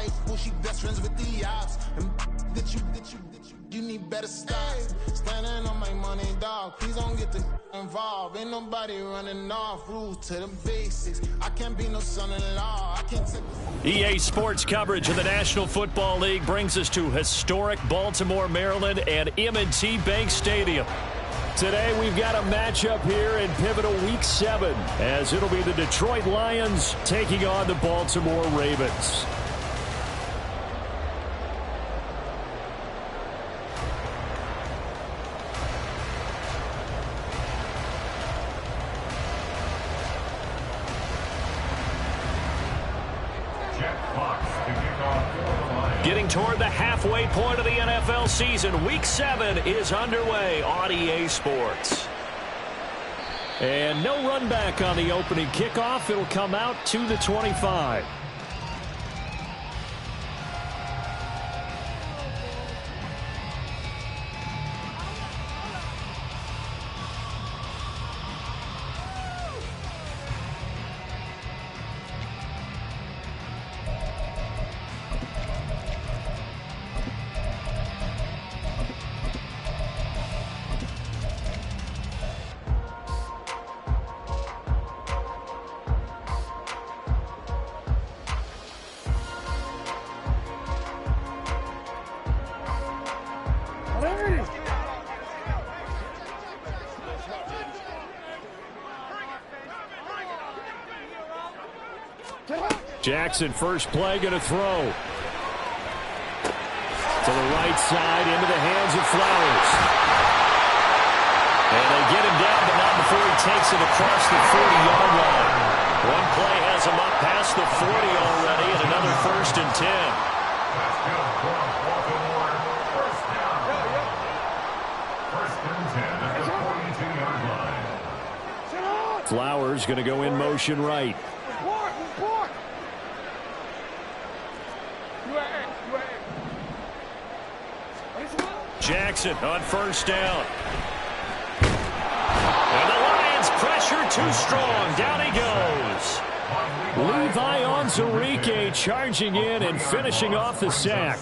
wife, who she best friends with the ops. And that you need better stop. Standing on my money, dog. Please don't get the involved. Ain't nobody running off. Rules to the basics. I can't be no son-in-law. I can't take EA Sports coverage of the National Football League brings us to historic Baltimore, Maryland and M&T Bank Stadium. Today we've got a matchup here in pivotal Week 7 as it'll be the Detroit Lions taking on the Baltimore Ravens. Getting toward the halfway point of the NFL season, Week 7 is underway on EA Sports. And no run back on the opening kickoff. It'll come out to the 25. Jackson, first play, going to throw. To the right side, into the hands of Flowers. And they get him down, but not before he takes it across the 40-yard line. One play has him up past the 40 already, and another 1st and 10. Flowers going to go in motion right. Jackson on first down. And the Lions pressure too strong. Down he goes. Levi Onwuzurike charging in and finishing off the sack.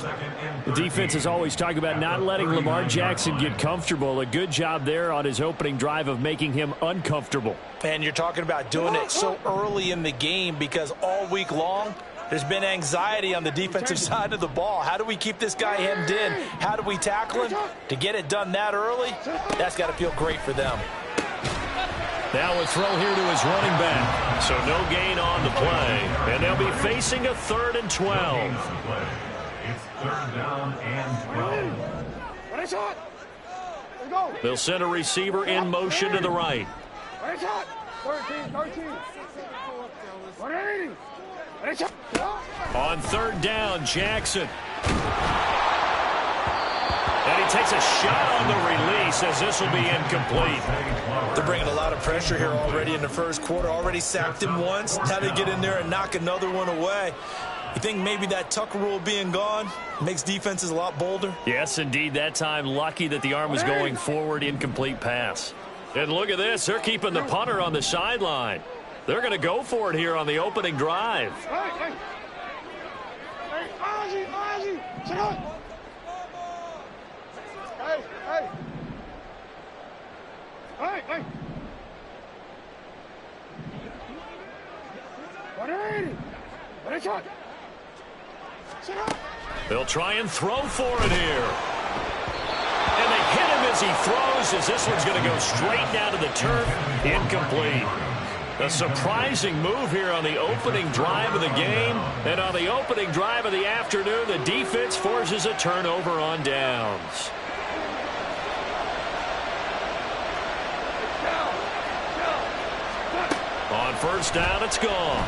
The defense is always talking about not letting Lamar Jackson get comfortable. A good job there on his opening drive of making him uncomfortable. And you're talking about doing it so early in the game because all week long, there's been anxiety on the defensive side of the ball. How do we keep this guy hemmed in? How do we tackle him? To get it done that early, that's got to feel great for them. Now a throw here to his running back. So no gain on the play. And they'll be facing a 3rd and 12. It's 3rd down and 12. They'll send a receiver in motion to the right. 13. On 3rd down, Jackson. And he takes a shot on the release as this will be incomplete. They're bringing a lot of pressure here already in the first quarter. Already sacked him once. How to get in there and knock another one away. You think maybe that Tucker rule being gone makes defenses a lot bolder? Yes, indeed. That time, lucky that the arm was going forward, incomplete pass. And look at this. They're keeping the punter on the sideline. They're going to go for it here on the opening drive. They'll try and throw for it here. And they hit him as he throws, as this one's going to go straight down to the turf. Incomplete. A surprising move here on the opening drive of the game. And on the opening drive of the afternoon, the defense forces a turnover on downs. On first down, it's gone.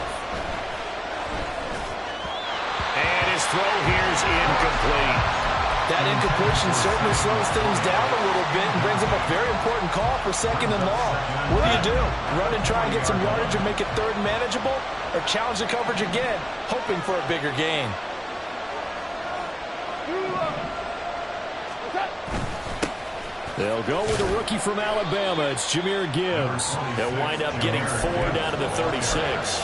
And his throw here is incomplete. That incompletion certainly slows things down a little bit and brings up a very important call for 2nd and long. What do? Run and try and get some yardage and make it 3rd and manageable? Or challenge the coverage again, hoping for a bigger gain? They'll go with a rookie from Alabama. It's Jahmyr Gibbs. They'll wind up getting 4 down to the 36.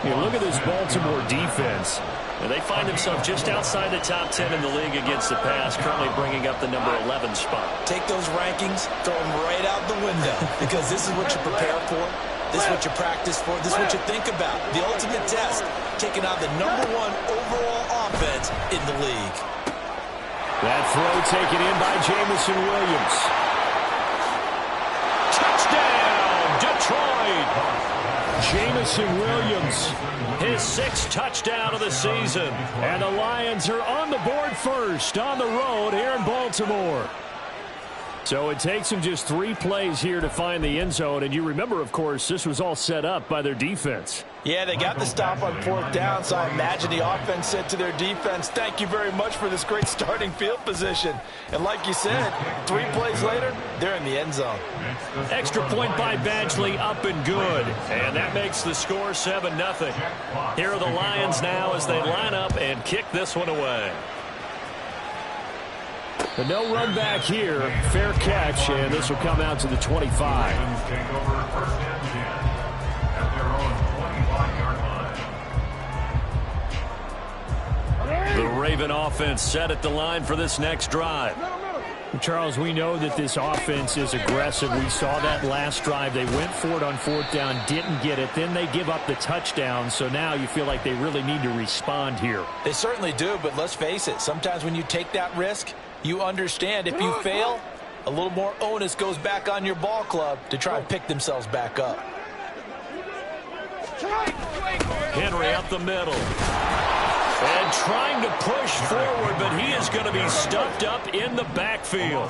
You look at this Baltimore defense. And they find themselves just outside the top 10 in the league against the pass, currently bringing up the number 11 spot. Take those rankings, throw them right out the window, because this is what you prepare for, this is what you practice for, this is what you think about. The ultimate test, taking on the #1 overall offense in the league. That throw taken in by Jamison Williams. Touchdown, Detroit! Jamison Williams, his 6th touchdown of the season. And the Lions are on the board first on the road here in Baltimore. So it takes them just 3 plays here to find the end zone. And you remember, of course, this was all set up by their defense. Yeah, they got the stop on 4th down, so I imagine the offense said to their defense, thank you very much for this great starting field position. And like you said, 3 plays later, they're in the end zone. Extra point by Badgley, up and good. And that makes the score 7-0. Here are the Lions now as they line up and kick this one away. But no run back here. Fair catch, and this will come out to the 25. Take over first and 10 at their own 25-yard line. The Raven offense set at the line for this next drive. Charles, we know that this offense is aggressive. We saw that last drive. They went for it on 4th down, didn't get it. Then they give up the touchdown. So now you feel like they really need to respond here. They certainly do, but let's face it. Sometimes when you take that risk, you understand if you fail, a little more onus goes back on your ball club to try and pick themselves back up. Henry up the middle. And trying to push forward, but he is going to be stuffed up in the backfield.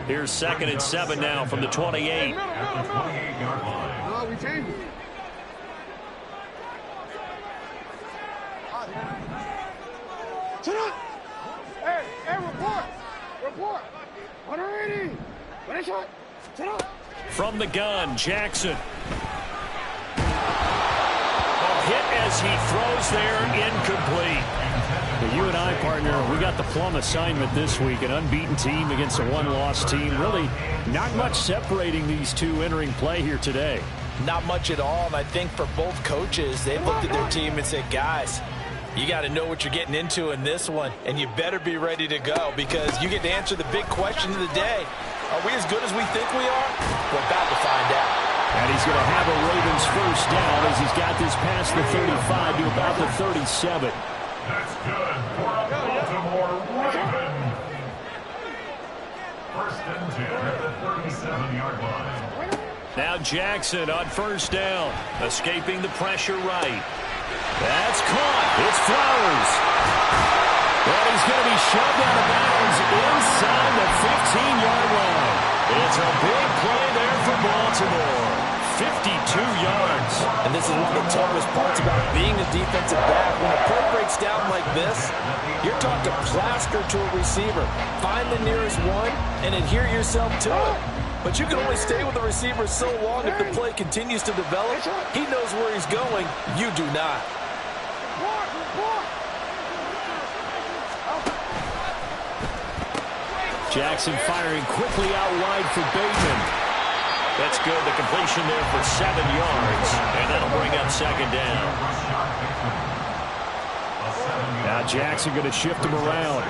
Here's 2nd and 7 now from the 28. At the 28-yard line. We changed it. Shut up! Hey, report! Report! 180! Ready, shot! Shut up! From the gun, Jackson. A hit as he throws there, incomplete. Well, you and I, partner, we got the plum assignment this week. An unbeaten team against a one-loss team. Really not much separating these two entering play here today. Not much at all, and I think for both coaches, they looked at their team and said, guys, you got to know what you're getting into in this one, and you better be ready to go because you get to answer the big question of the day. Are we as good as we think we are? We're about to find out. And he's going to have a Ravens first down as he's got this past the 35 to about the 37. That's good for a Baltimore Raven. First and 10 at the 37-yard line. Now Jackson on first down, escaping the pressure right. That's caught. It's Flowers. And he's going to be shoved out of bounds inside the 15-yard line. It's a big play there for Baltimore. 52 yards. And this is one of the toughest parts about being a defensive back. When a play breaks down like this, you're taught to plaster to a receiver. Find the nearest one and adhere yourself to it. But you can only stay with the receiver so long if the play continues to develop. He knows where he's going. You do not. Jackson firing quickly out wide for Bateman. That's good. The completion there for 7 yards. And that'll bring up 2nd down. Now Jackson going to shift him around.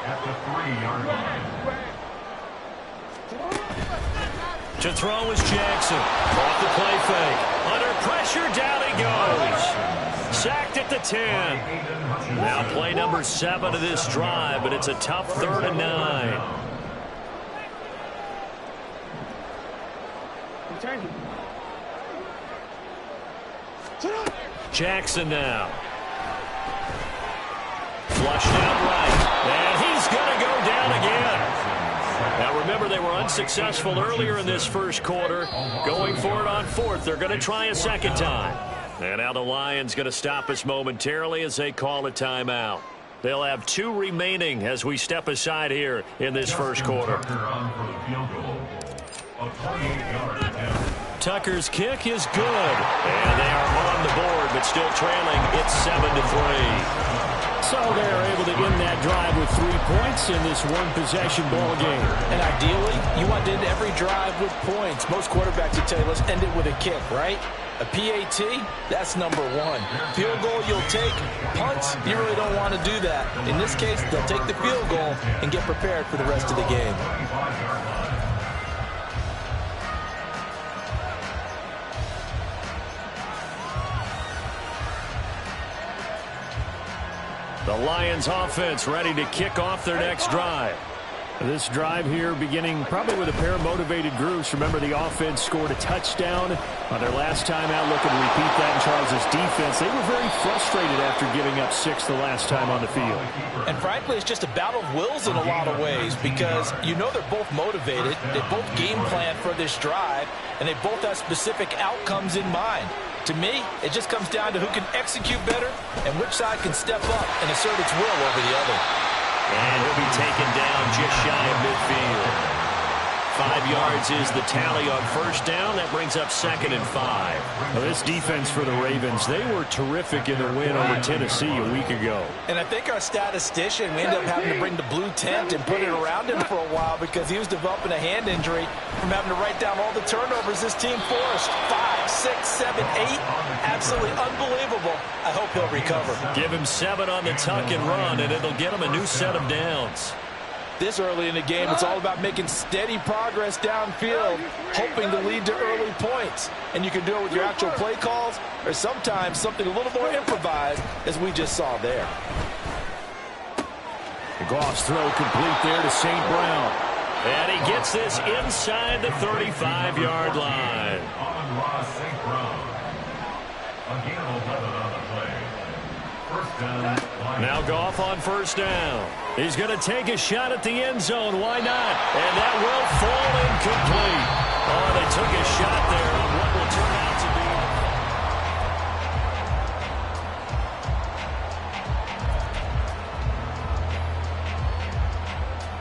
At the 3-yard line. To throw is Jackson. Off the play fake. Under pressure, down he goes. Sacked at the 10. Now play number 7 of this drive, but it's a tough 3rd and 9. Jackson now. Flushed out right. And he's going to go down again. Now remember, they were unsuccessful earlier in this first quarter. Going for it on 4th. They're going to try a second time. And now the Lions going to stop us momentarily as they call a timeout. They'll have 2 remaining as we step aside here in this first quarter. Tucker's kick is good. And they are on the board, but still trailing. It's 7-3. So they're able to end that drive with 3 points in this one-possession ball game. And ideally, you want to end every drive with points. Most quarterbacks would tell you, let's end it with a kick, right? A PAT, that's number one. Field goal you'll take. Punts, you really don't want to do that. In this case, they'll take the field goal and get prepared for the rest of the game. The Lions offense ready to kick off their next drive. This drive here beginning probably with a pair of motivated groups. Remember, the offense scored a touchdown on their last time out. Looking to repeat that in Charles' defense. They were very frustrated after giving up 6 the last time on the field. And frankly, it's just a battle of wills in a lot of ways because you know they're both motivated. They both game plan for this drive, and they both have specific outcomes in mind. To me, it just comes down to who can execute better and which side can step up and assert its will over the other. And he'll be taken down just shy of midfield. 5 yards is the tally on first down. That brings up 2nd and 5. Well, this defense for the Ravens, they were terrific in the win over Tennessee a week ago. And I think our statistician, we ended up having to bring the blue tent and put it around him for a while because he was developing a hand injury from having to write down all the turnovers this team forced. 5, 6, 7, 8. Absolutely unbelievable. I hope he'll recover. Give him 7 on the tuck and run, and it'll get him a new set of downs. This early in the game, it's all about making steady progress downfield, hoping to lead to early points. And you can do it with your actual play calls or sometimes something a little more improvised, as we just saw there. The Goff's throw complete there to St. Brown. And he gets this inside the 35-yard line. St. Brown. Again, 11 on the play. First down. Now Goff on first down. He's going to take a shot at the end zone. Why not? And that will fall incomplete. Oh, they took a shot there on what will turn out to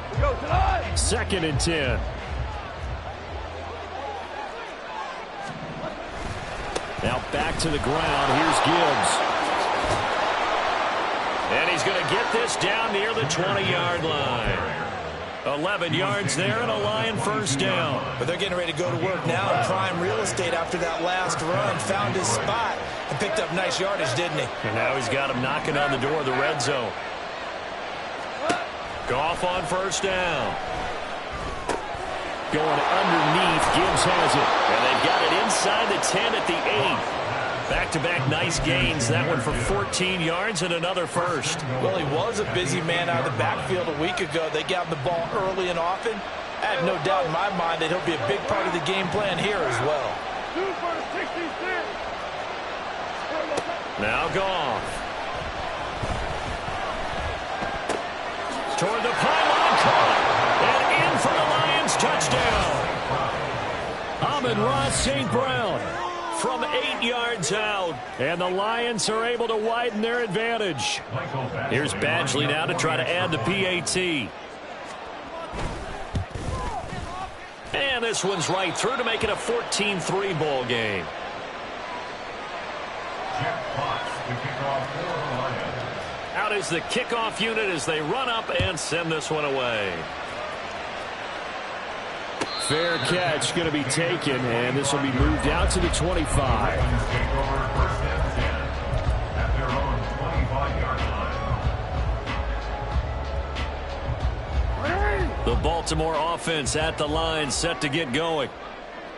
be. Go tonight. 2nd and 10. Now back to the ground. Here's Gibbs. And he's going to get this down near the 20-yard line. 11 yards there and a Lion first down. But they're getting ready to go to work now in prime real estate after that last run. Found his spot and picked up nice yardage, didn't he? And now he's got him knocking on the door of the red zone. Goff on first down. Going underneath. Gibbs has it. And they've got it inside the 10 at the 8. Back-to-back nice gains. That one for 14 yards and another first. Well, he was a busy man out of the backfield a week ago. They got the ball early and often. I have no doubt in my mind that he'll be a big part of the game plan here as well. Now Goff. Toward the pylon, caught. And in for the Lions touchdown. Amon-Ra St. Brown. From 8 yards out. And the Lions are able to widen their advantage. Here's Badgley now to try to add the PAT. And this one's right through to make it a 14-3 ball game. Out is the kickoff unit as they run up and send this one away. Fair catch going to be taken, and this will be moved out to the 25. The Baltimore offense at the line, set to get going.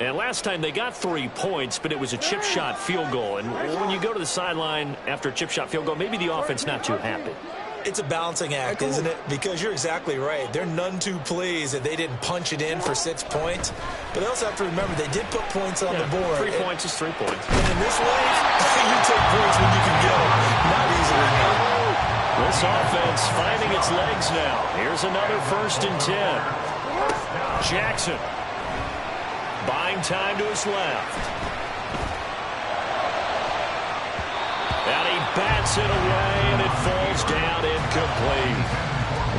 And last time they got 3 points, but it was a chip shot field goal. And when you go to the sideline after a chip shot field goal, maybe the offense not too happy. It's a balancing act, isn't it? Because you're exactly right. They're none too pleased that they didn't punch it in for 6 points. But they also have to remember they did put points on the board. 3 points is 3 points. And in this league, you take points when you can get them. Not easily, no. This offense finding its legs now. Here's another 1st and 10. Jackson buying time to his left. And he bats it away, and it falls down incomplete.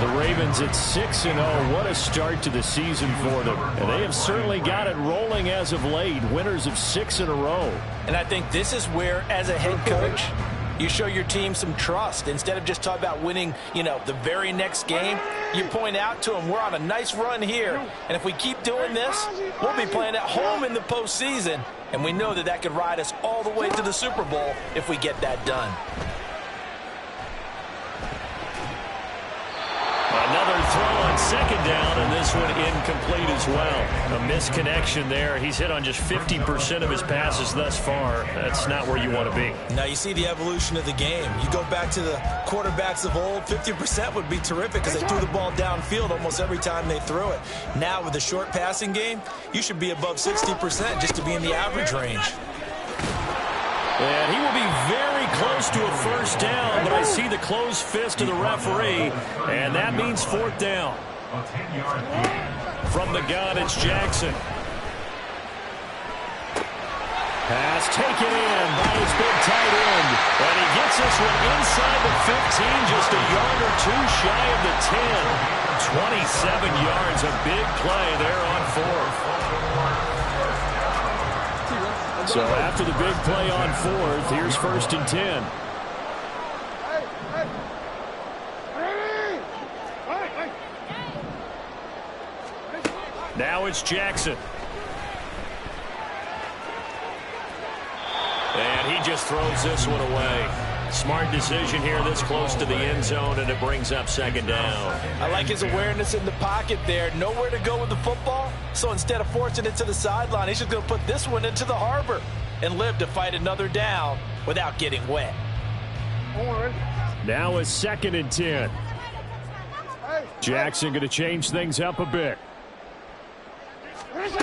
The Ravens at 6-0. What a start to the season for them. And they have certainly got it rolling as of late. Winners of 6 in a row. And I think this is where, as a head coach, You show your team some trust. Instead of just talking about winning, the very next game, you point out to them, we're on a nice run here, and if we keep doing this, we'll be playing at home in the postseason, and we know that could ride us all the way to the Super Bowl if we get that done. Another throw on second down, and this one incomplete as well. A misconnection there. He's hit on just 50% of his passes thus far. That's not where you want to be. Now you see the evolution of the game. You go back to the quarterbacks of old, 50% would be terrific because they threw the ball downfield almost every time they threw it. Now with the short passing game, you should be above 60% just to be in the average range. And he will be very close to a first down, but I see the closed fist of the referee, and that means fourth down. From the gun, it's Jackson. Pass taken in by his big tight end, and he gets this one inside the 15, just a yard or two shy of the 10. 27 yards, a big play there on fourth. So after the big play on fourth, here's 1st and 10. Now it's Jackson. And he just throws this one away. Smart decision here this close to the end zone, and it brings up second down. I like his awareness in the pocket there. Nowhere to go with the football, so instead of forcing it to the sideline, he's just going to put this one into the harbor and live to fight another down without getting wet. Now it's 2nd and 10. Jackson going to change things up a bit. Firing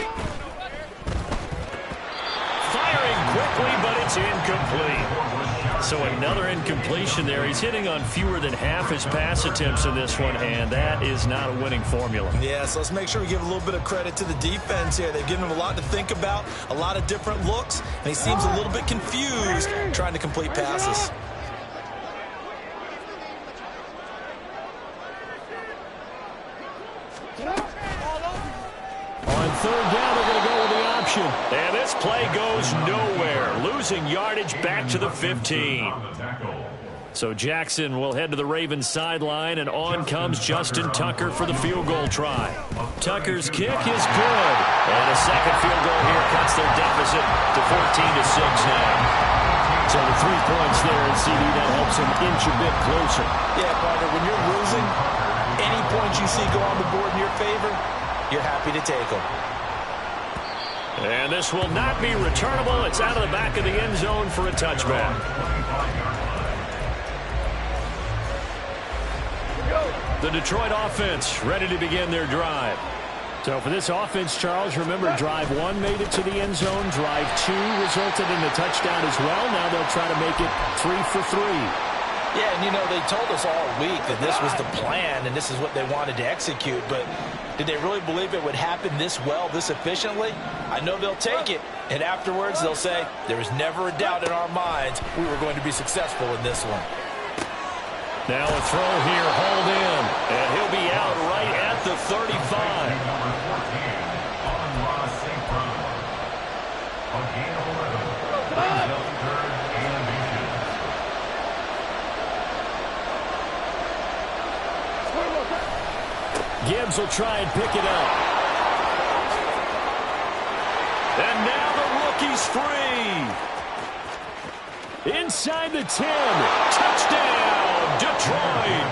quickly, but it's incomplete. So another incompletion there. He's hitting on fewer than half his pass attempts in this one, and that is not a winning formula. Yeah, so let's make sure we give a little bit of credit to the defense here. They've given him a lot to think about, a lot of different looks, and he seems a little bit confused trying to complete passes. On third down, they're going to go with the option. And this play goes nowhere. Losing yardage back to the 15. So Jackson will head to the Ravens sideline, and on comes Justin Tucker for the field goal try. Tucker's kick is good. And a second field goal here cuts their deficit to 14-6 now. So the 3 points there, and CD, that helps him inch a bit closer. Yeah, partner, when you're losing, any points you see go on the board in your favor, you're happy to take them. And this will not be returnable. It's out of the back of the end zone for a touchback. The Detroit offense ready to begin their drive. So for this offense, Charles, remember drive 1 made it to the end zone. Drive 2 resulted in a touchdown as well. Now they'll try to make it 3 for 3. Yeah, and they told us all week that this was the plan and this is what they wanted to execute, but did they really believe it would happen this well, this efficiently? I know they'll take it, and afterwards they'll say, there was never a doubt in our minds we were going to be successful in this one. Now a throw here, hauled in, and he'll be out right at the 35. Gibbs will try and pick it up. And now the rookie's free. Inside the 10. Touchdown, Detroit.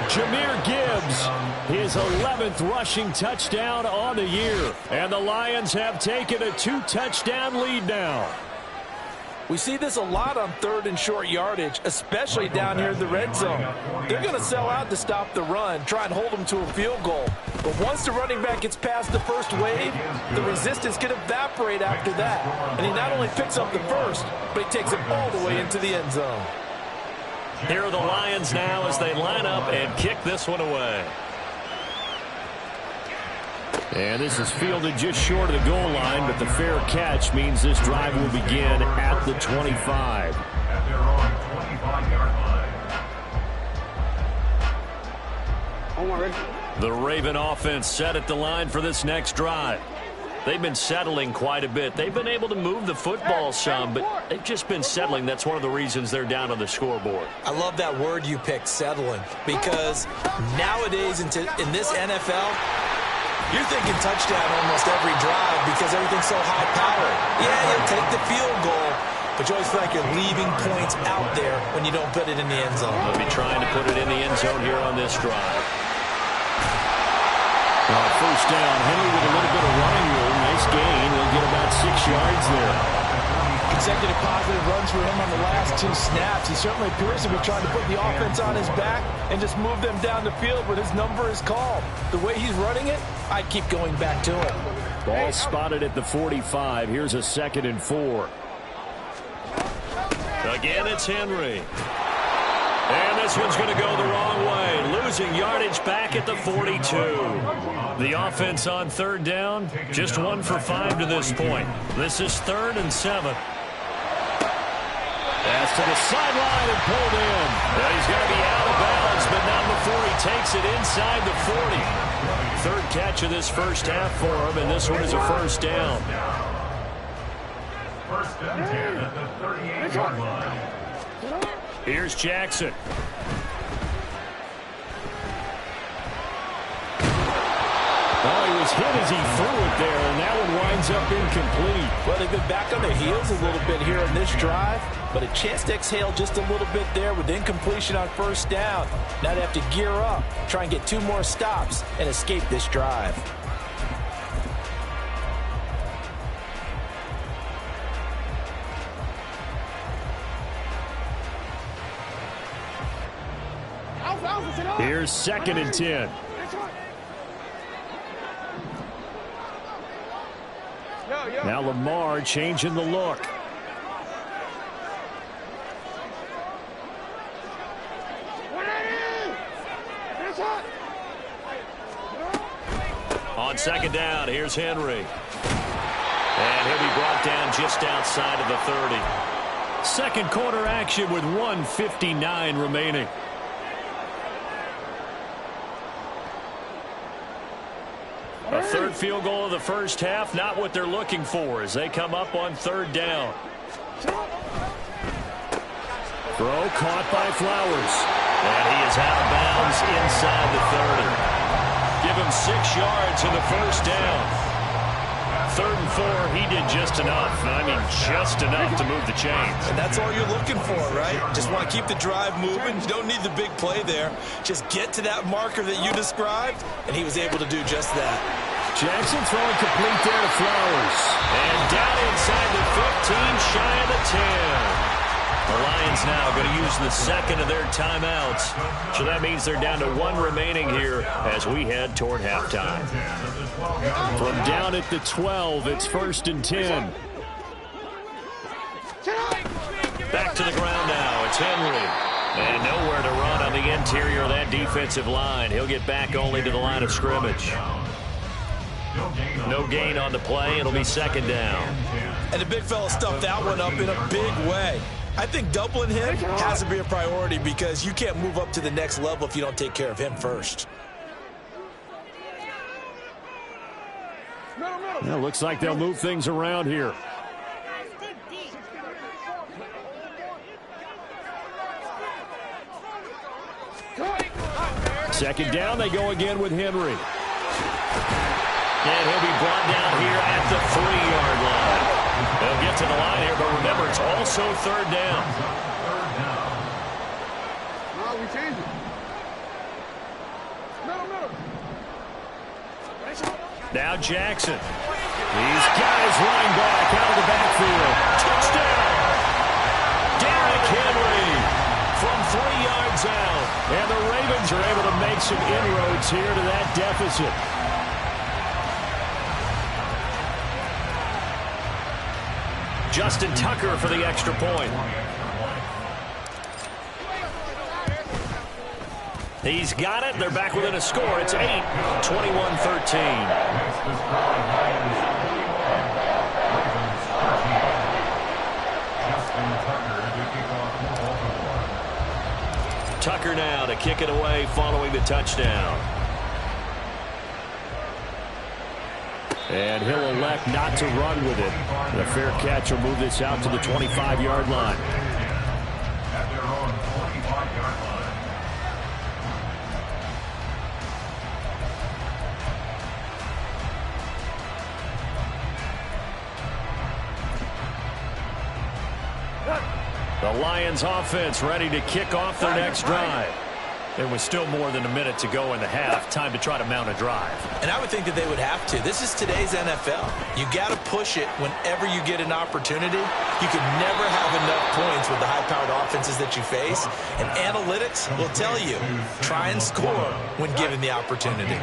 Jahmyr Gibbs, his 11th rushing touchdown on the year. And the Lions have taken a 2-touchdown lead now. We see this a lot on third and short yardage, especially down here in the red zone. They're going to sell out to stop the run, try and hold them to a field goal. But once the running back gets past the first wave, the resistance can evaporate after that. And he not only picks up the first, but he takes it all the way into the end zone. Here are the Lions now as they line up and kick this one away. And this is fielded just short of the goal line, but the fair catch means this drive will begin at the 25. At their own 25-yard line. The Raven offense set at the line for this next drive. They've been settling quite a bit. They've been able to move the football some, but they've just been settling. That's one of the reasons they're down on the scoreboard. I love that word you picked, settling, because nowadays in this NFL, you're thinking touchdown almost every drive because everything's so high-powered. Yeah, you'll take the field goal, but you always feel like you're leaving points out there when you don't put it in the end zone. They'll be trying to put it in the end zone here on this drive. First down, Henry with a little bit of running room. Nice gain. He'll get about 6 yards there. Consecutive positive runs for him on the last 2 snaps. He certainly appears to be trying to put the offense on his back and just move them down the field when his number is called. The way he's running it, I keep going back to him. Ball spotted at the 45. Here's a 2nd and 4. Again, it's Henry. And this one's going to go the wrong way. Losing yardage back at the 42. The offense on 3rd down, just 1 for 5 to this point. This is 3rd and 7. Pass to the sideline and pulled in. Well, he's going to be out of bounds, but not before he takes it inside the 40. 3rd catch of this first half for him, and this one is a first down. 1st and 10 at the 38-yard line. Here's Jackson. Oh, he was hit as he threw it there, and that one winds up incomplete. Well, they've been back on their heels a little bit here in this drive, but a chance to exhale just a little bit there with incompletion on 1st down. Now they have to gear up, try and get 2 more stops, and escape this drive. Here's 2nd and 10. Now Lamar changing the look. On 2nd down, here's Henry. And he'll be brought down just outside of the 30. 2nd quarter action with 1:59 remaining. A 3rd field goal of the first half, not what they're looking for as they come up on 3rd down. Throw caught by Flowers. And he is out of bounds inside the 30. Give him 6 yards in the first down. 3rd and 4, he did just enough. I mean, just enough to move the chains. And that's all you're looking for, right? Just want to keep the drive moving. You don't need the big play there. Just get to that marker that you described, and he was able to do just that. Jackson throwing complete there to Flowers. And down inside the 15, shy of the 10. The Lions now going to use the 2nd of their timeouts. So that means they're down to 1 remaining here as we head toward halftime. From down at the 12, it's 1st and 10. Back to the ground now. It's Henry. And nowhere to run on the interior of that defensive line. He'll get back only to the line of scrimmage. No gain on the play. It'll be 2nd down. And the big fella stuffed that one up in a big way. I think doubling him has to be a priority because you can't move up to the next level if you don't take care of him first. Well, looks like they'll move things around here. Second down, they go again with Henry. And he'll be brought down here at the 3-yard line. They'll get to the line here, but remember, it's also 3rd down. No, we change it. Now Jackson. He's got his running back out of the backfield. Touchdown! Derrick Henry from 3 yards out. And the Ravens are able to make some inroads here to that deficit. Justin Tucker for the extra point. He's got it. They're back within a score. It's 8, 21-13. Tucker now to kick it away following the touchdown. And he'll elect not to run with it. The fair catch will move this out to the 25-yard line. At their own 25-yard line. The Lions offense ready to kick off their next drive. There was still more than a minute to go in the half. Time to try to mount a drive. And I would think that they would have to. This is today's NFL. You got to push it whenever you get an opportunity. You can never have enough points with the high-powered offenses that you face. And analytics will tell you, try and score when given the opportunity.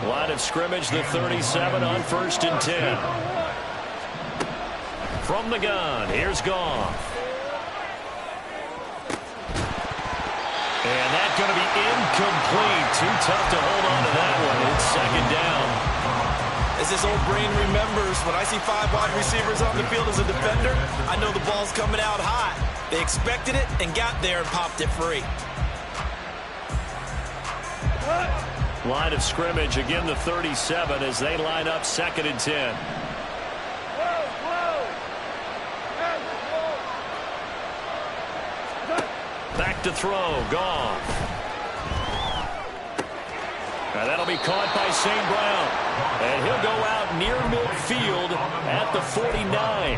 Line of scrimmage, the 37 on 1st and 10. From the gun, here's Goff. And that's going to be incomplete. Too tough to hold on to that one. It's 2nd down. As this old brain remembers, when I see 5 wide receivers on the field as a defender, I know the ball's coming out hot. They expected it and got there and popped it free. Line of scrimmage, again the 37 as they line up 2nd and 10. Back to throw, Goff. Now that'll be caught by St. Brown. And he'll go out near midfield at the 49.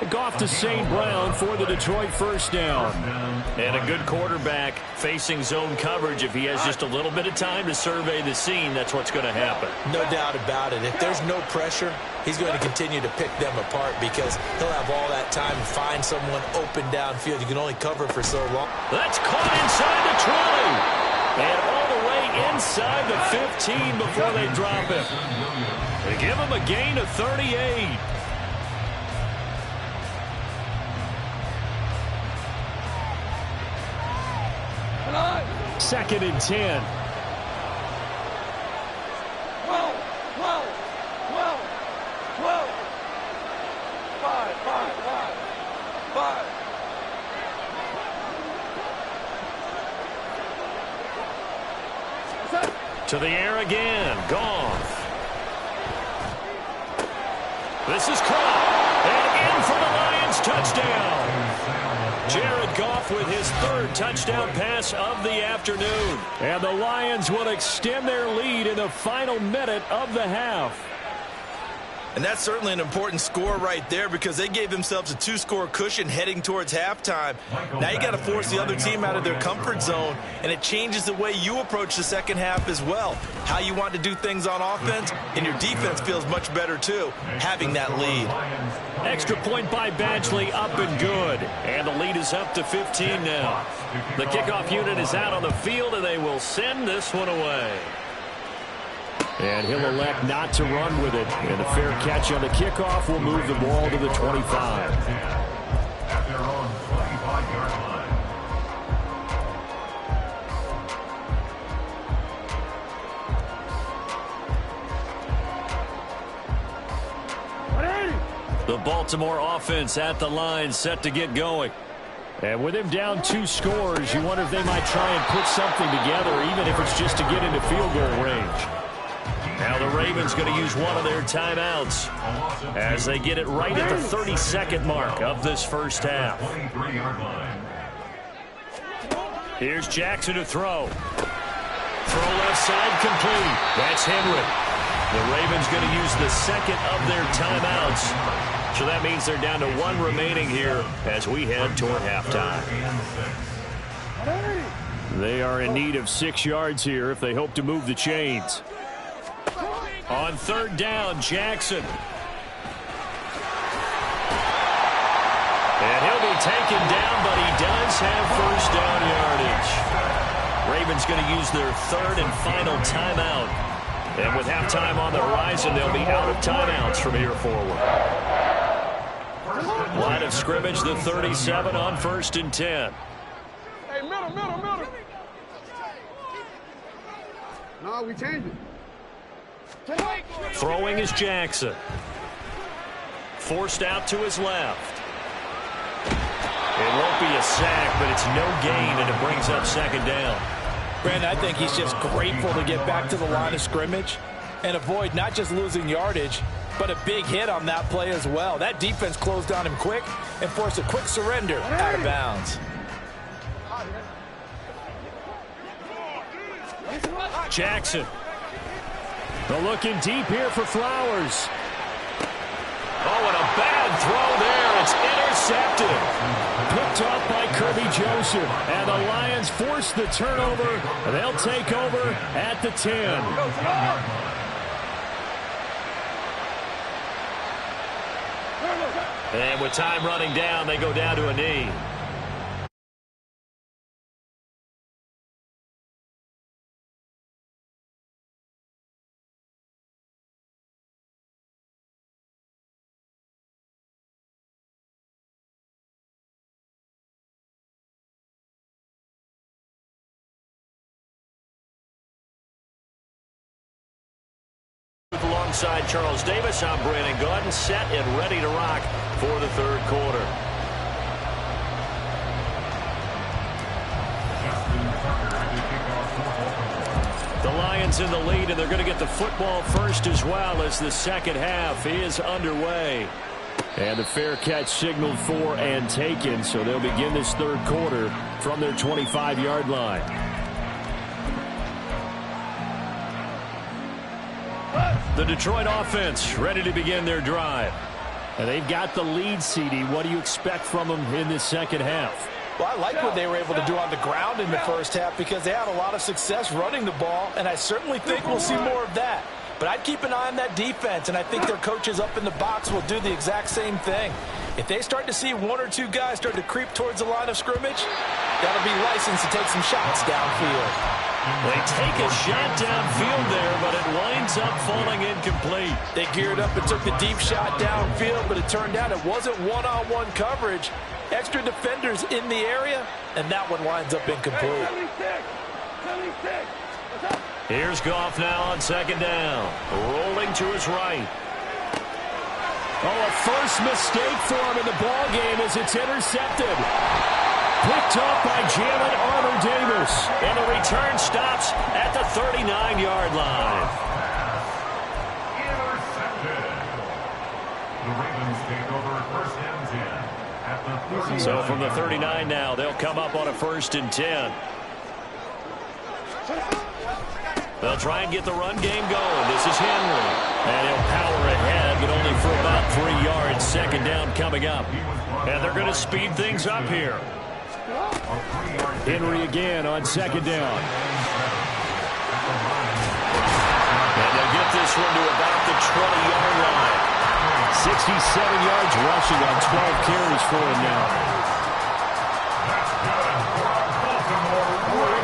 Goff to St. Brown for the Detroit first down. And a good quarterback facing zone coverage. If he has just a little bit of time to survey the scene, that's what's going to happen. No doubt about it. If there's no pressure, he's going to continue to pick them apart because he'll have all that time to find someone open downfield. You can only cover for so long. That's caught inside the 20. And all the way inside the 15 before they drop him. They give him a gain of 38. Second and 10. To the air again. Goff. This is caught. And in for the Lions touchdown. Jared Goff with his 3rd touchdown pass of the afternoon. And the Lions will extend their lead in the final minute of the half. And that's certainly an important score right there because they gave themselves a 2-score cushion heading towards halftime. Now you got to force the other team out of their comfort zone, and it changes the way you approach the second half as well. How you want to do things on offense, and your defense feels much better too, having that lead. Extra point by Badgley, up and good. And the lead is up to 15 now. The kickoff unit is out on the field, and they will send this one away. And he'll elect not to run with it. And the fair catch on the kickoff will move the ball to the 25. At their own 25-yard line. The Baltimore offense at the line, set to get going. And with him down 2 scores, you wonder if they might try and put something together, even if it's just to get into field goal range. Now the Ravens going to use one of their timeouts as they get it right at the 32nd mark of this first half. Here's Jackson to throw. Throw left side complete. That's Henry. The Ravens going to use the 2nd of their timeouts. So that means they're down to 1 remaining here as we head toward halftime. They are in need of 6 yards here if they hope to move the chains. On 3rd down, Jackson. And he'll be taken down, but he does have first down yardage. Ravens going to use their 3rd and final timeout. And with halftime on the horizon, they'll be out of timeouts from here forward. Line of scrimmage, the 37 on 1st and 10. Hey, middle. No, we changed it. Throwing is Jackson. Forced out to his left. It won't be a sack, but it's no gain, and it brings up 2nd down. Brandon, I think he's just grateful to get back to the line of scrimmage. and avoid not just losing yardage, but a big hit on that play as well. That defense closed on him quick and forced a quick surrender out of bounds. Jackson. They're looking deep here for Flowers. Oh, and a bad throw there. It's intercepted. Picked off by Kirby Joseph. And the Lions force the turnover. They'll take over at the 10. And with time running down, they go down to a knee. Alongside Charles Davis, I'm Brandon Gordon, set and ready to rock for the third quarter. The Lions in the lead, and they're going to get the football first as well as the second half is underway. And the fair catch signaled for and taken, so they'll begin this third quarter from their 25-yard line. The Detroit offense ready to begin their drive. And they've got the lead, CD. What do you expect from them in this second half? Well, I like what they were able to do on the ground in the first half because they had a lot of success running the ball, and I certainly think we'll see more of that. But I'd keep an eye on that defense, and I think their coaches up in the box will do the exact same thing. If they start to see one or two guys start to creep towards the line of scrimmage, that'll be licensed to take some shots downfield. They take a shot downfield there, but it winds up falling incomplete. They geared up and took the deep shot downfield, but it turned out it wasn't one-on-one coverage. Extra defenders in the area, and that one winds up incomplete. Here's Goff now on second down. Rolling to his right. Oh, a first mistake for him in the ball game as it's intercepted. Picked up by Jalen Armour-Davis. And the return stops at the 39-yard line. Intercepted. The Ravens take over first and 10 at the 39. So from the 39 now, they'll come up on a 1st and 10. They'll try and get the run game going. This is Henry. And he'll power ahead, but only for about 3 yards. Second down coming up. And they're going to speed things up here. Henry again on second down. And they'll get this one to about the 20-yard line. 67 yards rushing on 12 carries for him now.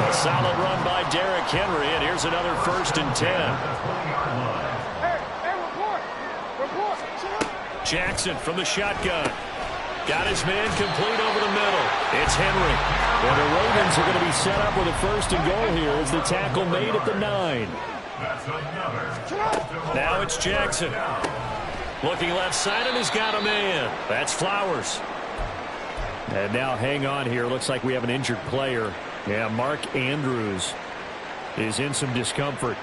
A solid run by Derrick Henry, and here's another 1st and 10. Jackson from the shotgun. Got his man complete over the middle. It's Henry. And the Ravens are going to be set up with a 1st and goal here as the tackle made at the 9. Now it's Jackson. Looking left side, and he's got a man. That's Flowers. And now hang on here. Looks like we have an injured player. Yeah, Mark Andrews is in some discomfort.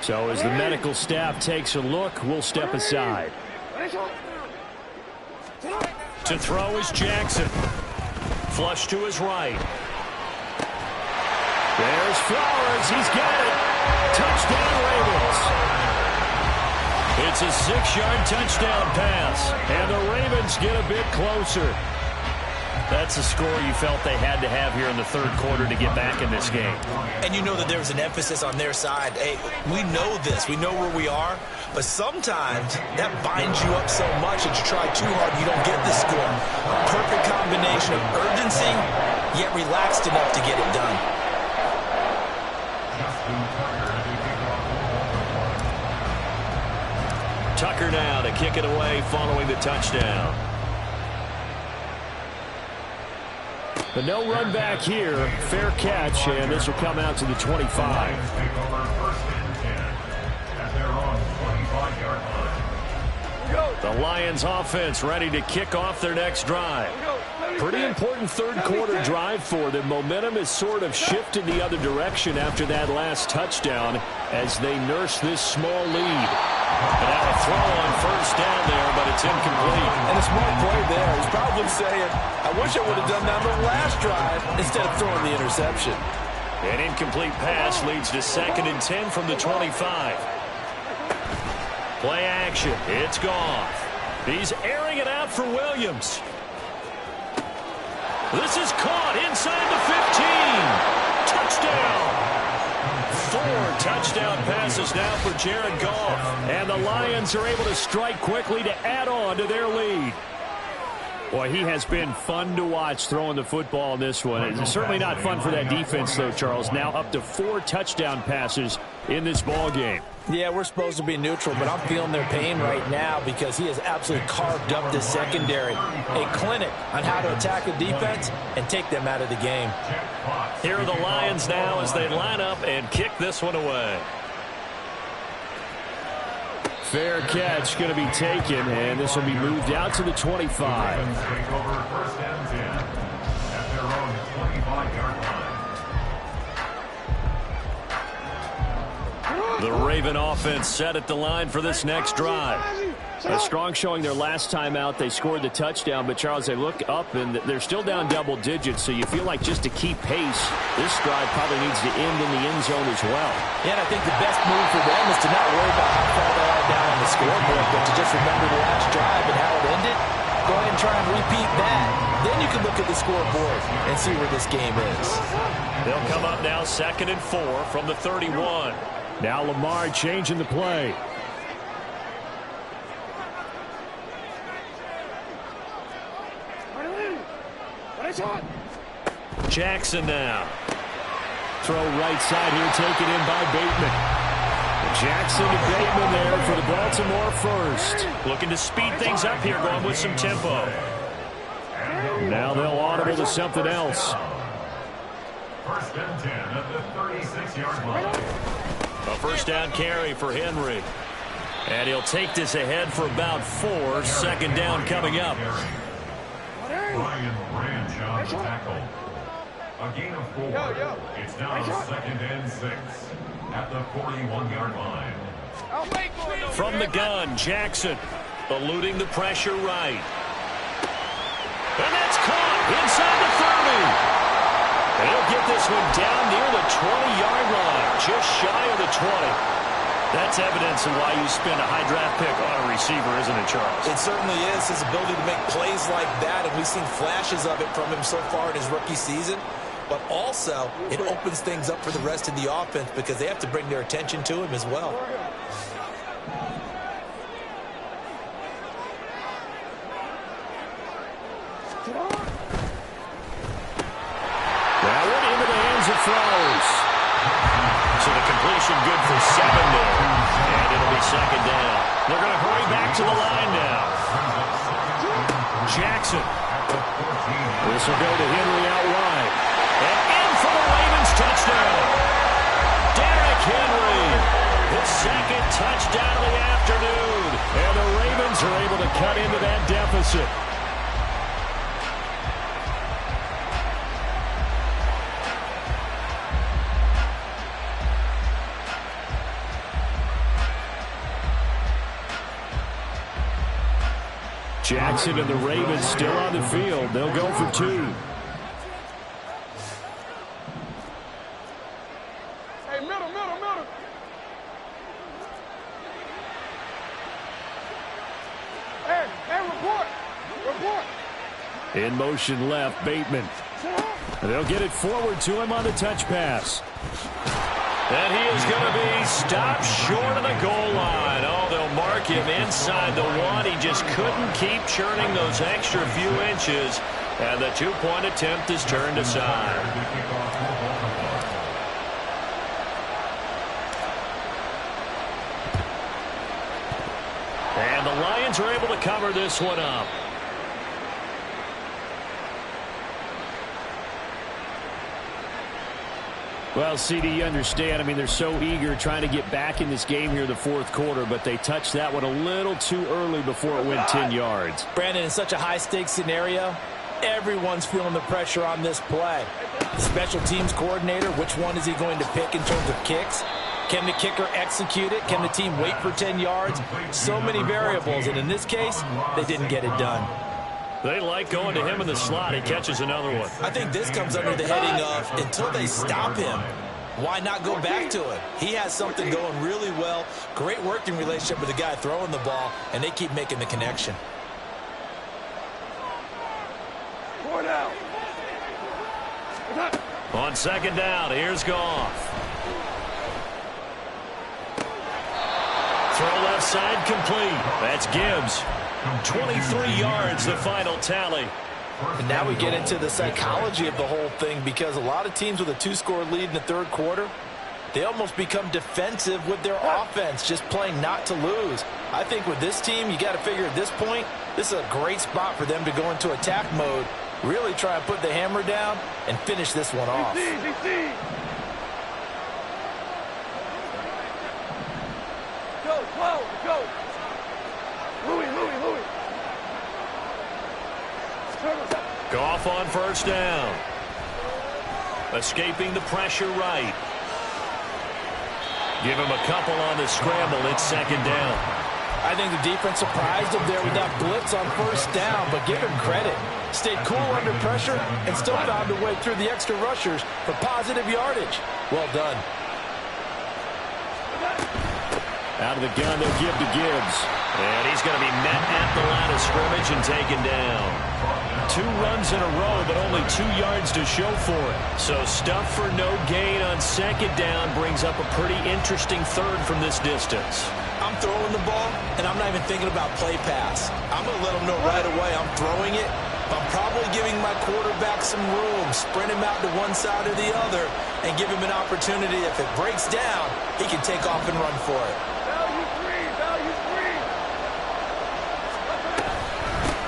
So as the medical staff takes a look, we'll step aside. To throw is Jackson. Flush to his right. There's Flowers. He's got it. Touchdown, Ravens. It's a 6-yard touchdown pass. And the Ravens get a bit closer. That's a score you felt they had to have here in the third quarter to get back in this game. And you know that there was an emphasis on their side. Hey, we know this. We know where we are. But sometimes that binds you up so much that you try too hard and you don't get the score. Perfect combination of urgency, yet relaxed enough to get it done. Tucker now to kick it away following the touchdown. But no run back here. Fair catch, and this will come out to the 25. The Lions offense ready to kick off their next drive. Pretty important third-quarter drive for them. Momentum has sort of shifted the other direction after that last touchdown as they nurse this small lead. And now a throw on first down there, but it's incomplete. And a smart play there. He's probably saying, I wish I would have done that on the last drive instead of throwing the interception. An incomplete pass leads to 2nd and 10 from the 25. Play action. It's gone. He's airing it out for Williams. This is caught inside the 15. Touchdown. 4 touchdown passes now for Jared Goff. And the Lions are able to strike quickly to add on to their lead. Boy, he has been fun to watch throwing the football in this one. It's certainly not fun for that defense, though, Charles. Now up to 4 touchdown passes in this ball game. Yeah, we're supposed to be neutral, but I'm feeling their pain right now because he has absolutely carved up this secondary. A clinic on how to attack a defense and take them out of the game. Here are the Lions now as they line up and kick this one away. Fair catch going to be taken, and this will be moved out to the 25. Take over 1st and 10 at their own 25-yard line. The Raven offense set at the line for this next drive. A strong showing their last time out. They scored the touchdown, but, Charles, they look up, and they're still down double digits, so you feel like just to keep pace, this drive probably needs to end in the end zone as well. Yeah, and I think the best move for them is to not worry about how far they are down on the scoreboard, but to just remember the last drive and how it ended. Go ahead and try and repeat that. Then you can look at the scoreboard and see where this game is. They'll come up now 2nd and 4 from the 31. Now Lamar changing the play. Jackson now. Throw right side here, taken in by Bateman. Jackson to Bateman there for the Baltimore first. Looking to speed things up here, going with some tempo. Now they'll audible to something else. 1st and 10 at the 36-yard line. A first down carry for Henry. And he'll take this ahead for about 4. 2nd down coming up. Ryan Branch on the tackle. A gain of 4. It's now 2nd and 6 at the 41-yard line. From the gun, Jackson eluding the pressure right. And that's caught inside the 30. And he'll get this one down near the 20-yard line, just shy of the 20. That's evidence of why you spend a high draft pick on a receiver, isn't it, Charles? It certainly is. His ability to make plays like that, and we've seen flashes of it from him so far in his rookie season. But also, it opens things up for the rest of the offense because they have to bring their attention to him as well. That one into the hands of Flowers. So the completion good for 7 there. And it'll be 2nd down. They're going to hurry back to the line now. Jackson. This will go to Henry out wide. And in for the Ravens touchdown. Derrick Henry. His 2nd touchdown of the afternoon. And the Ravens are able to cut into that deficit. Jackson and the Ravens still on the field. They'll go for 2. Hey, middle. Hey, report. In motion left, Bateman. They'll get it forward to him on the touch pass. And he is going to be stopped short of the goal line. Oh, they'll mark him inside the 1. He just couldn't keep churning those extra few inches. And the 2-point attempt is turned aside. And the Lions are able to cover this one up. Well, CD, you understand. I mean, they're so eager trying to get back in this game here in the 4th quarter, but they touched that one a little too early before it went 10 yards. Brandon, in such a high-stakes scenario, Everyone's feeling the pressure on this play. The special teams coordinator, which one is he going to pick in terms of kicks? Can the kicker execute it? Can the team wait for 10 yards? So many variables, and in this case, they didn't get it done. They like going to him in the slot. He catches another one. I think this comes under the heading of until they stop him, why not go back to him? He has something going really well. Great working relationship with the guy throwing the ball, and they keep making the connection. On second down, here's Goff. Throw left side complete. That's Gibbs. 23 yards, the final tally. And now we get into the psychology of the whole thing, because a lot of teams with a 2-score lead in the third quarter, they almost become defensive with their offense, just playing not to lose. I think with this team, you got to figure at this point, this is a great spot for them to go into attack mode, really try and put the hammer down and finish this one off. Go. Louis. Goff on first down. Escaping the pressure right. Give him a couple on the scramble. It's second down. I think the defense surprised him there with that blitz on first down, but give him credit. Stayed cool under pressure and still found a way through the extra rushers for positive yardage. Well done. Out of the gun, they'll give to Gibbs. And he's going to be met at the line of scrimmage and taken down. 2 runs in a row, but only 2 yards to show for it. So stuff for no gain on second down brings up a pretty interesting third from this distance. I'm throwing the ball, and I'm not even thinking about play pass. I'm going to let them know right away I'm throwing it. I'm probably giving my quarterback some room, sprint him out to one side or the other, and give him an opportunity. If it breaks down, he can take off and run for it.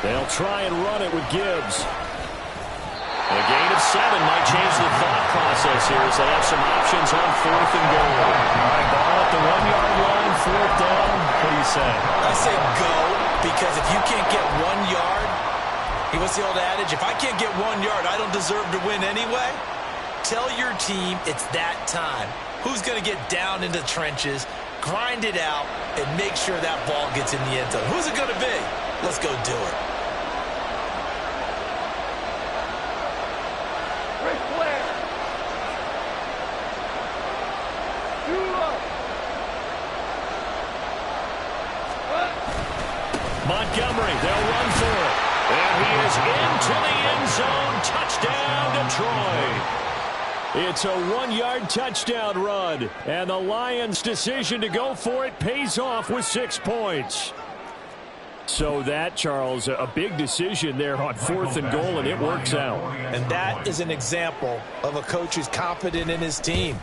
They'll try and run it with Gibbs. A gain of 7 might change the thought process here as they have some options on 4th and goal. All right, ball at the 1-yard line, 4th down. What do you say? I say go, because if you can't get 1 yard, what's the old adage? If I can't get 1 yard, I don't deserve to win anyway. Tell your team it's that time. Who's going to get down into the trenches, grind it out, and make sure that ball gets in the end zone? Who's it going to be? Let's go do it. Montgomery, they'll run for it. And he is into the end zone. Touchdown, Detroit. It's a 1-yard touchdown run. And the Lions' decision to go for it pays off with 6 points. So that, Charles, a big decision there on 4th and goal, and it works out. And that is an example of a coach who's confident in his team.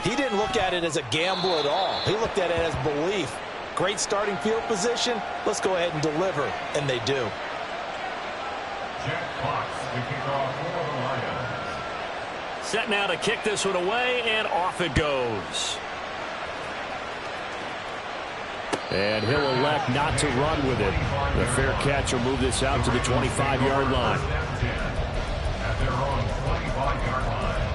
He didn't look at it as a gamble at all. He looked at it as belief. Great starting field position. Let's go ahead and deliver. And they do. Jack Fox, the kickoff for the Lions. Set now to kick this one away, and off it goes. And he'll elect not to run with it. The fair catch will move this out to the 25-yard line. At their own 25-yard line.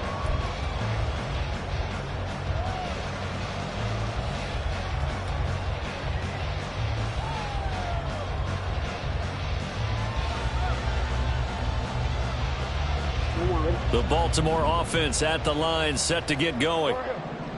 The Baltimore offense at the line, set to get going.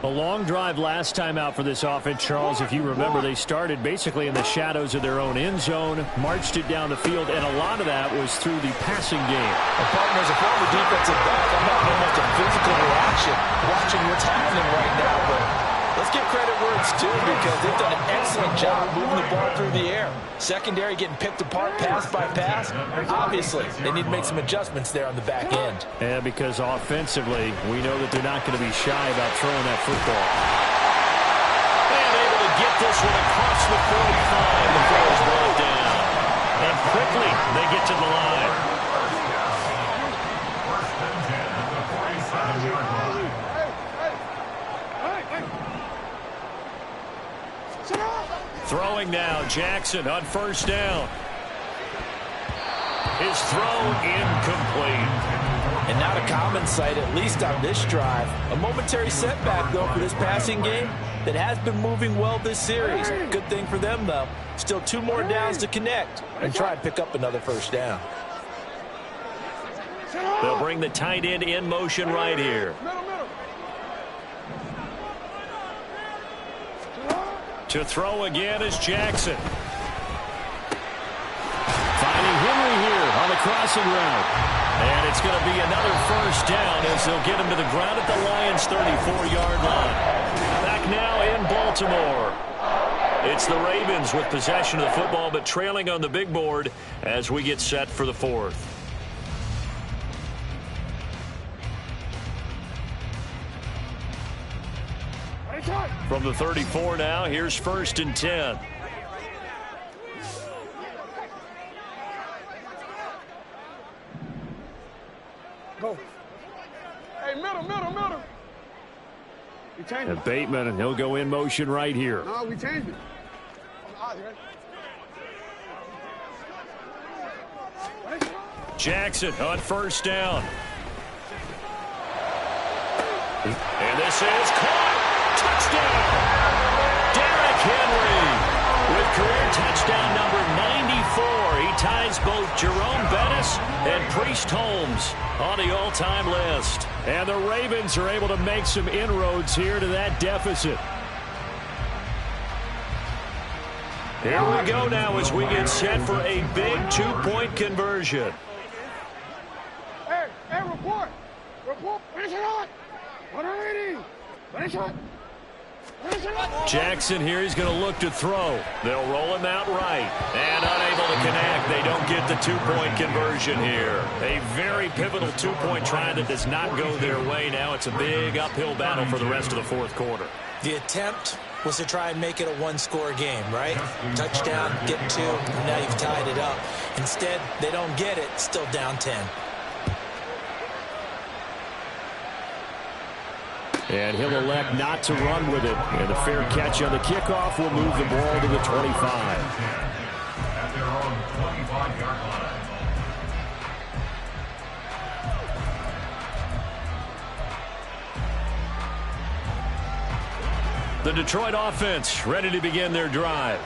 A long drive last time out for this offense, Charles. If you remember, they started basically in the shadows of their own end zone, marched it down the field, and a lot of that was through the passing game. And partners, a former defensive back, I'm not very much a physical reaction watching what's happening right now, but let's give credit where it's due, because they've done an excellent job moving the ball through the air. Secondary getting picked apart pass by pass. Obviously, they need to make some adjustments there on the back end. And because offensively, we know that they're not going to be shy about throwing that football. And able to get this one across the 45. The throw is brought down. And quickly, they get to the line. First and 10 at the 47-yard line. Throwing now, Jackson on first down. His throw incomplete. And not a common sight, at least on this drive. A momentary setback, though, for this passing game that has been moving well this series. Good thing for them, though. Still 2 more downs to connect and try and pick up another first down. They'll bring the tight end in motion right here. To throw again is Jackson. Finding Henry here on the crossing route. And it's going to be another first down as they'll get him to the ground at the Lions' 34-yard line. Back now in Baltimore. It's the Ravens with possession of the football, but trailing on the big board as we get set for the 4th. From the 34 now, here's 1st and 10. Go. Hey, middle. We changed And Bateman, and he'll go in motion right here. No, we changed it. Jackson on 1st down. And this is caught. Touchdown. Derrick Henry with career touchdown number 94. He ties both Jerome Bettis and Priest Holmes on the all-time list. And the Ravens are able to make some inroads here to that deficit. Here we go now as we get set for a big 2-point conversion. Hey, report. Finish it on. 180. Finish it. Jackson here, he's going to look to throw. They'll roll him out right. And unable to connect. They don't get the 2-point conversion here. A very pivotal 2-point try that does not go their way. Now it's a big uphill battle for the rest of the 4th quarter. The attempt was to try and make it a 1-score game, right? Touchdown, get 2, and now you've tied it up. Instead, they don't get it, still down 10. And he'll elect not to run with it. And the fair catch on the kickoff will move the ball to the 25. At their own 25-yard line. The Detroit offense ready to begin their drive.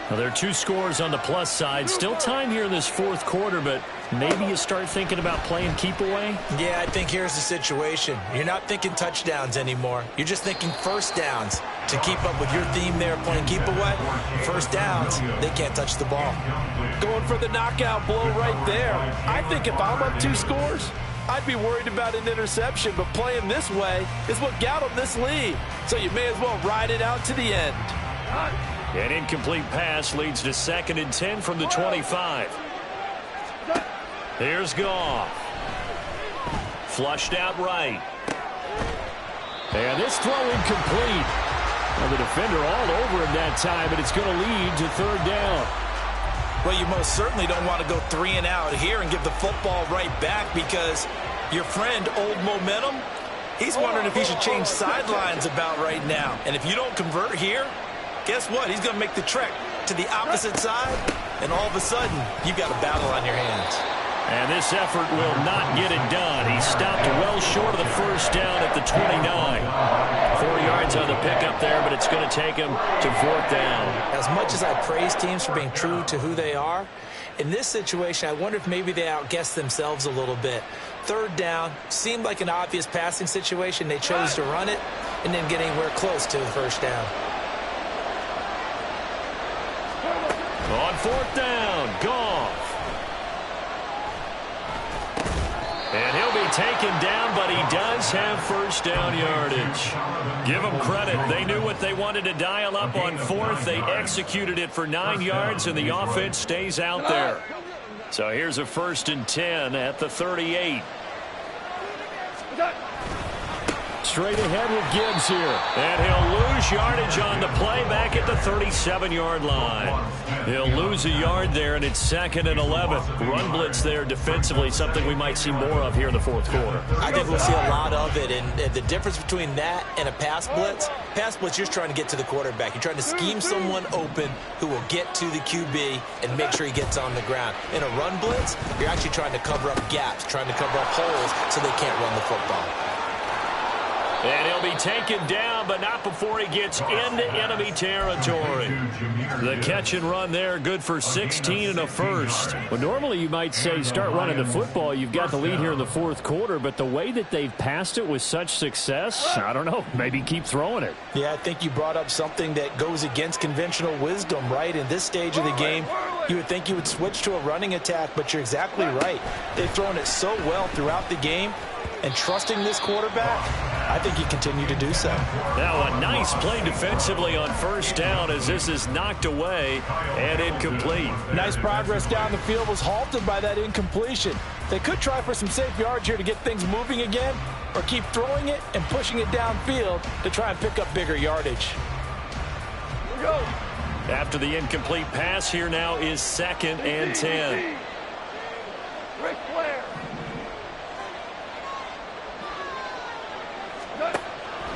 Now, there are 2 scores on the plus side. Still time here in this 4th quarter, but maybe you start thinking about playing keep away? Yeah, I think here's the situation. You're not thinking touchdowns anymore. You're just thinking first downs. To keep up with your theme there, playing keep away, first downs, they can't touch the ball. Going for the knockout blow right there. I think if I'm up 2 scores, I'd be worried about an interception, but playing this way is what got them this lead. So you may as well ride it out to the end. An incomplete pass leads to 2nd and 10 from the 25. Here's Goff. Flushed out right. And this throw incomplete. And the defender all over him that time, but it's going to lead to 3rd down. Well, you most certainly don't want to go 3 and out here and give the football right back because your friend, Old Momentum, he's wondering if he should change sidelines about right now. And if you don't convert here, guess what? He's going to make the trek to the opposite side, and all of a sudden, you've got a battle on your hands. And this effort will not get it done. He stopped well short of the first down at the 29. 4 yards on the pickup there, but it's going to take him to 4th down. As much as I praise teams for being true to who they are, in this situation, I wonder if maybe they outguessed themselves a little bit. 3rd down seemed like an obvious passing situation. They chose to run it and didn't get anywhere close to the first down. On 4th down, Goff. And he'll be taken down, but he does have first down yardage. Give them credit. They knew what they wanted to dial up on 4th. They executed it for 9 yards, and the offense stays out there. So here's a 1st and 10 at the 38. Straight ahead with Gibbs here. And he'll lose yardage on the play back at the 37-yard line. He'll lose a yard there, and it's 2nd and 11. Run blitz there defensively, something we might see more of here in the fourth quarter. I think we'll see a lot of it, and the difference between that and a pass blitz, you're trying to get to the quarterback. You're trying to scheme someone open who will get to the QB and make sure he gets on the ground. In a run blitz, you're actually trying to cover up gaps, trying to cover up holes so they can't run the football. And he'll be taken down, but not before he gets into enemy territory. The catch and run there, good for 16 and a first. Well, normally you might say start running the football. You've got the lead here in the fourth quarter, but the way that they've passed it with such success, I don't know, maybe keep throwing it. Yeah, I think you brought up something that goes against conventional wisdom, right? In this stage of the game, you would think you would switch to a running attack, but you're exactly right. They've thrown it so well throughout the game, and trusting this quarterback, I think you continue to do so. Now a nice play defensively on first down as this is knocked away and incomplete. Nice progress down the field was halted by that incompletion. They could try for some safe yards here to get things moving again, or keep throwing it and pushing it downfield to try and pick up bigger yardage. Here we go. After the incomplete pass, here now is 2nd and 10. Ric Flair.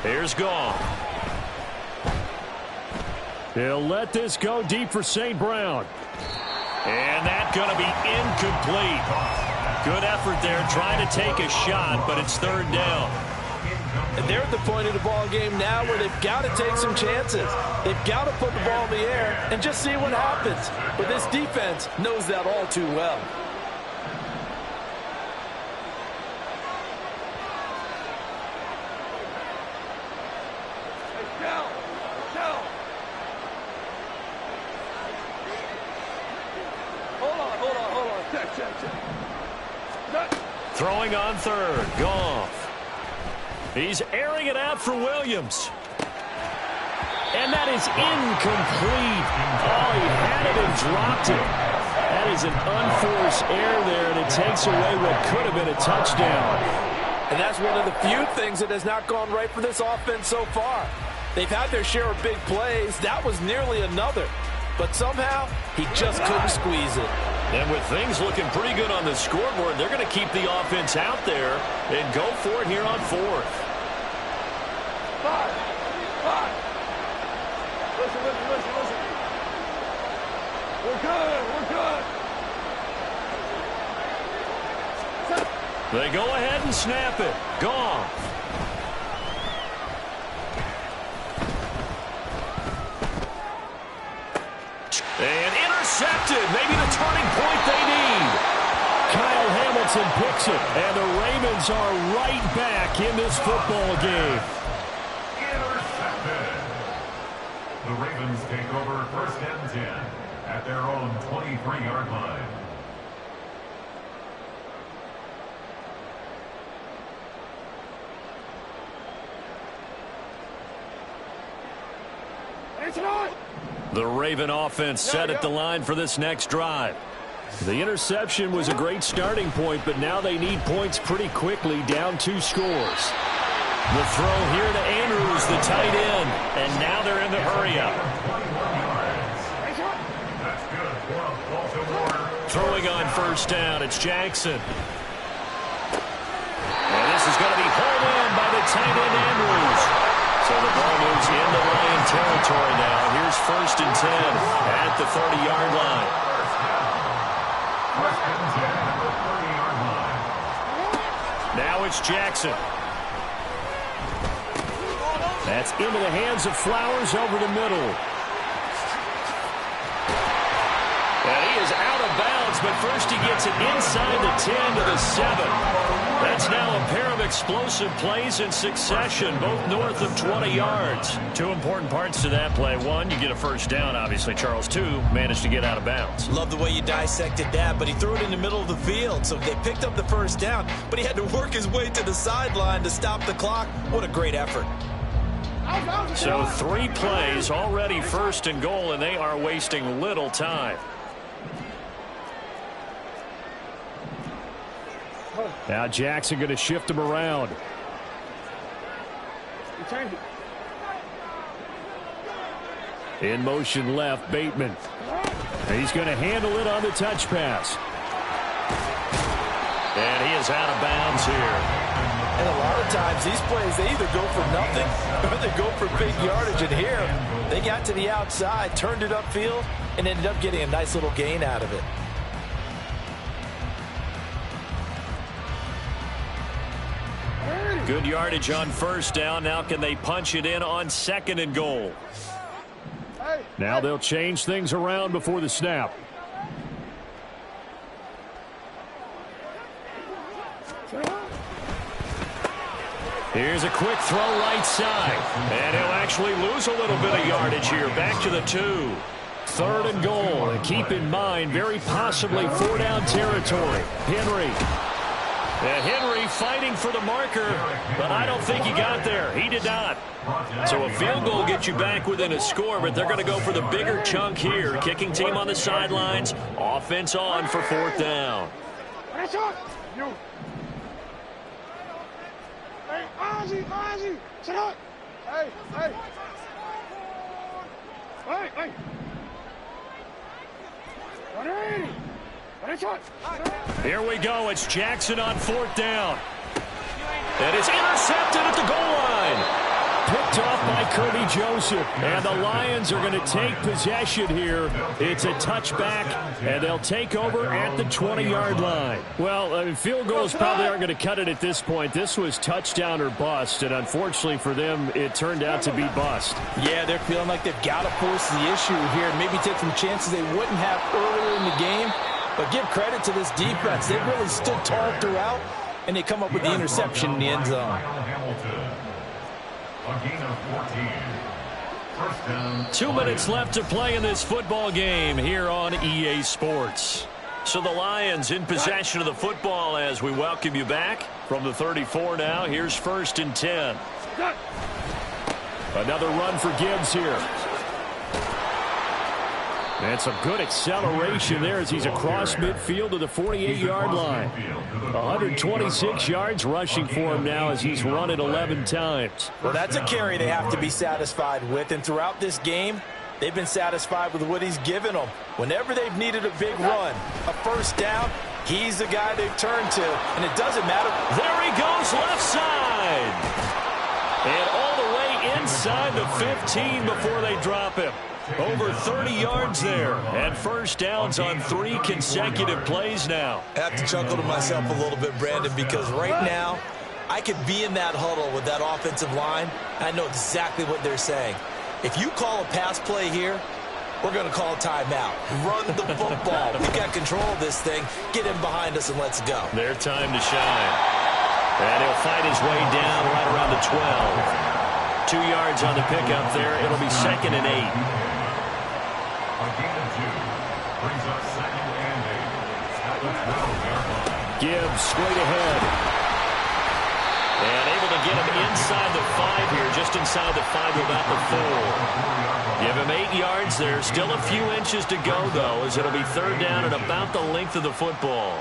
Here's Goff. He'll let this go deep for St. Brown. And that's going to be incomplete. Good effort there trying to take a shot, but it's 3rd down. And they're at the point of the ball game now where they've got to take some chances. They've got to put the ball in the air and just see what happens. But this defense knows that all too well. Throwing on 3rd, Goff. He's airing it out for Williams. And that is incomplete. Oh, he had it and dropped it. That is an unforced error there, and it takes away what could have been a touchdown. And that's one of the few things that has not gone right for this offense so far. They've had their share of big plays. That was nearly another. But somehow, he just couldn't squeeze it. And with things looking pretty good on the scoreboard, they're going to keep the offense out there and go for it here on 4th. 5. Listen. We're good. They go ahead and snap it. Goff. And intercepted. Maybe the turning point they need. Kyle Hamilton picks it, and the Ravens are right back in this football game. Intercepted. The Ravens take over 1st and 10 at their own 23-yard line. It's on. The Raven offense set at the line for this next drive. The interception was a great starting point, but now they need points pretty quickly, down 2 scores. The throw here to Andrews, the tight end, and now they're in the hurry-up. That's good for a Baltimore. Throwing on first down, it's Jackson. And this is going to be hauled in by the tight end, Andrews. So the ball moves into Lion territory now. Here's 1st and 10 at the 30-yard line. 1st and 10 at the 30-yard line. Now it's Jackson. That's into the hands of Flowers over the middle. And he is out of bounds, but first he gets it inside the 10 to the 7. That's now a pair of explosive plays in succession, both north of 20 yards. 2 important parts to that play. 1, you get a first down, obviously. Charles, 2, managed to get out of bounds. Love the way you dissected that, but he threw it in the middle of the field, so they picked up the first down, but he had to work his way to the sideline to stop the clock. What a great effort. So 3 plays, already 1st and goal, and they are wasting little time. Now Jackson going to shift him around. In motion left, Bateman. He's going to handle it on the touch pass. And he is out of bounds here. And a lot of times these plays, they either go for nothing or they go for big yardage. And here, they got to the outside, turned it upfield, and ended up getting a nice little gain out of it. Good yardage on first down. Now can they punch it in on 2nd and goal? Now they'll change things around before the snap. Here's a quick throw right side. And he'll actually lose a little bit of yardage here. Back to the 2. 3rd and goal. And keep in mind, very possibly 4-down territory. Henry. And Henry fighting for the marker, but I don't think he got there. He did not. So a field goal gets you back within a score, but they're going to go for the bigger chunk here. Kicking team on the sidelines. Offense on for 4th down. Hey, Ozzy, sit up. Hey. Hey. Here we go. It's Jackson on 4th down. And it's intercepted at the goal line. Picked off by Kirby Joseph. And the Lions are going to take possession here. It's a touchback, and they'll take over at the 20-yard line. Well, field goals probably aren't going to cut it at this point. This was touchdown or bust, and unfortunately for them, it turned out to be bust. Yeah, they're feeling like they've got to force the issue here and maybe take some chances they wouldn't have earlier in the game. But give credit to this defense. They really stood tall throughout, and they come up with the interception in the end zone. A gain of 14. First down. 2 minutes left to play in this football game here on EA Sports. So the Lions in possession of the football as we welcome you back from the 34 now. Here's 1st and 10. Another run for Gibbs here. And some good acceleration there as he's across midfield to the 48-yard line. 126 yards rushing for him now as he's run it 11 times. Well, that's a carry they have to be satisfied with. And throughout this game, they've been satisfied with what he's given them. Whenever they've needed a big run, a first down, he's the guy they've turned to. And it doesn't matter. There he goes, left side. And all the way inside the 15 before they drop him. Over 30 yards there, and first downs on 3 consecutive plays now. I have to chuckle to myself a little bit, Brandon, because right now I could be in that huddle with that offensive line. I know exactly what they're saying. If you call a pass play here, we're going to call a timeout. Run the football. We've got control of this thing. Get him behind us and let's go. Their time to shine. And he'll fight his way down right around the 12. 2 yards on the pickup there. It'll be 2nd and 8. A gain of 2 brings up 2nd and 8 at the 12-yard line. Gibbs straight ahead. And able to get him inside the 5 here, just inside the 5, about the 4. Give him 8 yards there. Still a few inches to go, though, as it'll be 3rd down and about the length of the football.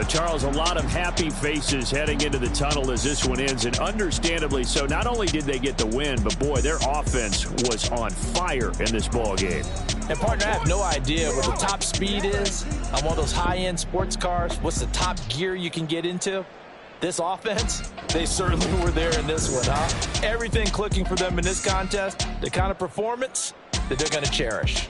Charles, a lot of happy faces heading into the tunnel as this one ends, and understandably so. Not only did they get the win, but boy, their offense was on fire in this ball game. And partner, I have no idea what the top speed is on one of those high-end sports cars. What's the top gear you can get into? This offense, they certainly were there in this one, huh? Everything clicking for them in this contest, the kind of performance that they're going to cherish.